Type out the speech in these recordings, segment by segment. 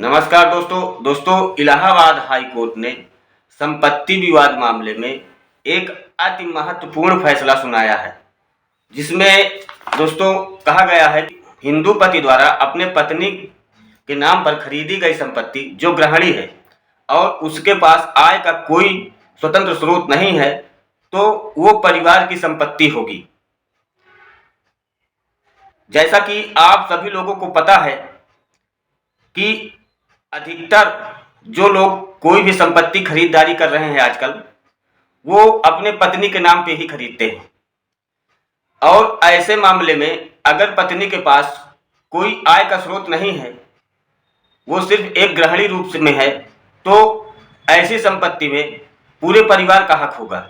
नमस्कार दोस्तों Allahabad high court ने संपत्ति विवाद मामले में एक अति महत्वपूर्ण फैसला सुनाया है, जिसमें दोस्तों कहा गया है कि हिंदू पति द्वारा अपने पत्नी के नाम पर खरीदी गई संपत्ति जो गृहिणी है और उसके पास आय का कोई स्वतंत्र स्रोत नहीं है, तो वो परिवार की संपत्ति होगी। जैसा कि आप सभी लोगों को पता है कि अधिकतर जो लोग कोई भी संपत्ति खरीदारी कर रहे हैं आजकल, वो अपने पत्नी के नाम पे ही खरीदते हैं। और ऐसे मामले में अगर पत्नी के पास कोई आय का स्रोत नहीं है, वो सिर्फ एक गृहिणी रूप में है, तो ऐसी संपत्ति में पूरे परिवार का हक होगा।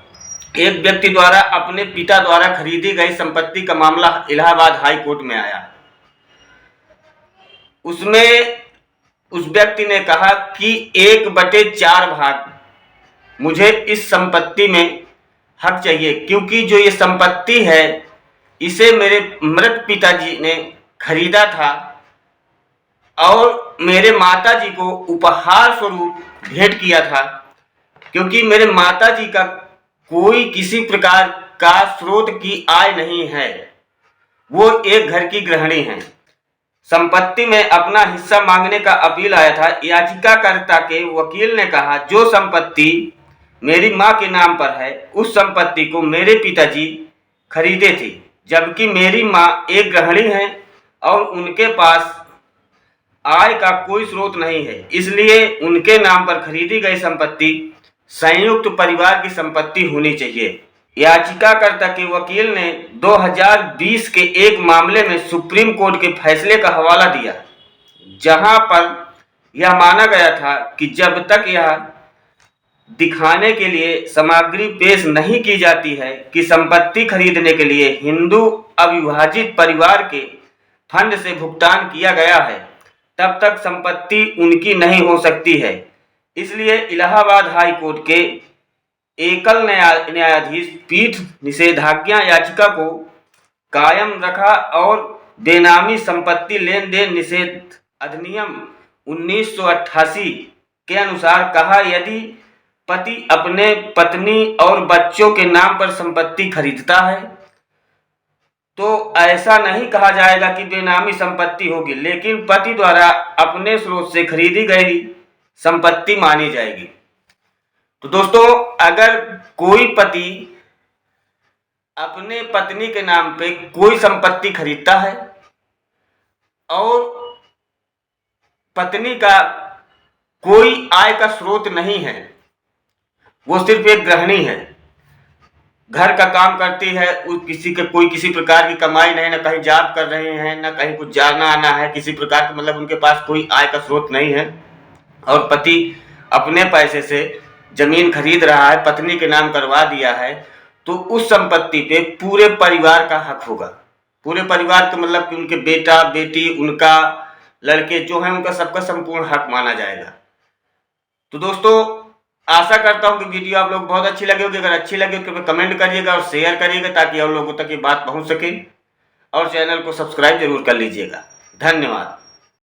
एक व्यक्ति द्वारा अपने पिता द्वारा खरीदी गई संपत्ति का मामला इलाहाबाद हाई कोर्ट में आया। उसमें उस व्यक्ति ने कहा कि 1/4 भाग मुझे इस संपत्ति में हक चाहिए, क्योंकि जो ये संपत्ति है इसे मेरे मृत पिताजी ने खरीदा था और मेरे माताजी को उपहार स्वरूप भेंट किया था, क्योंकि मेरे माताजी का कोई किसी प्रकार का स्रोत की आय नहीं है, वो एक घर की गृहिणी हैं। संपत्ति में अपना हिस्सा मांगने का अपील आया था। याचिकाकर्ता के वकील ने कहा, जो संपत्ति मेरी मां के नाम पर है उस संपत्ति को मेरे पिताजी खरीदे थे, जबकि मेरी मां एक गृहिणी है और उनके पास आय का कोई स्रोत नहीं है, इसलिए उनके नाम पर खरीदी गई संपत्ति संयुक्त परिवार की संपत्ति होनी चाहिए। याचिकाकर्ता के वकील ने 2020 के एक मामले में सुप्रीम कोर्ट के फैसले का हवाला दिया, जहां पर यह माना गया था कि जब तक यह दिखाने के लिए सामग्री पेश नहीं की जाती है कि संपत्ति खरीदने के लिए हिंदू अविभाजित परिवार के फंड से भुगतान किया गया है, तब तक संपत्ति उनकी नहीं हो सकती है। इसलिए इलाहाबाद हाई कोर्ट के एकल न्यायाधीश पीठ निषेधाज्ञा याचिका को कायम रखा और बेनामी संपत्ति लेन देन निषेध अधिनियम 1988 के अनुसार कहा, यदि पति अपने पत्नी और बच्चों के नाम पर संपत्ति खरीदता है तो ऐसा नहीं कहा जाएगा कि बेनामी संपत्ति होगी, लेकिन पति द्वारा अपने स्रोत से खरीदी गई संपत्ति मानी जाएगी। तो दोस्तों, अगर कोई पति अपने पत्नी के नाम पे कोई संपत्ति खरीदता है और पत्नी का कोई आय का स्रोत नहीं है, वो सिर्फ एक गृहिणी है, घर का काम करती है, कोई किसी प्रकार की कमाई नहीं, ना कहीं जॉब कर रहे हैं, ना कहीं कुछ जाना आना है किसी प्रकार का, मतलब उनके पास कोई आय का स्रोत नहीं है और पति अपने पैसे से जमीन खरीद रहा है, पत्नी के नाम करवा दिया है, तो उस संपत्ति पे पूरे परिवार का हक होगा। पूरे परिवार का मतलब कि उनके बेटा बेटी, उनका लड़के जो हैं, उनका सबका संपूर्ण हक माना जाएगा। तो दोस्तों, आशा करता हूं कि वीडियो आप लोग बहुत अच्छी लगी होगी। अगर अच्छी लगी तो कमेंट करिएगा और शेयर करिएगा, ताकि और लोगों तक ये बात पहुंच सके, और चैनल को सब्सक्राइब जरूर कर लीजिएगा। धन्यवाद।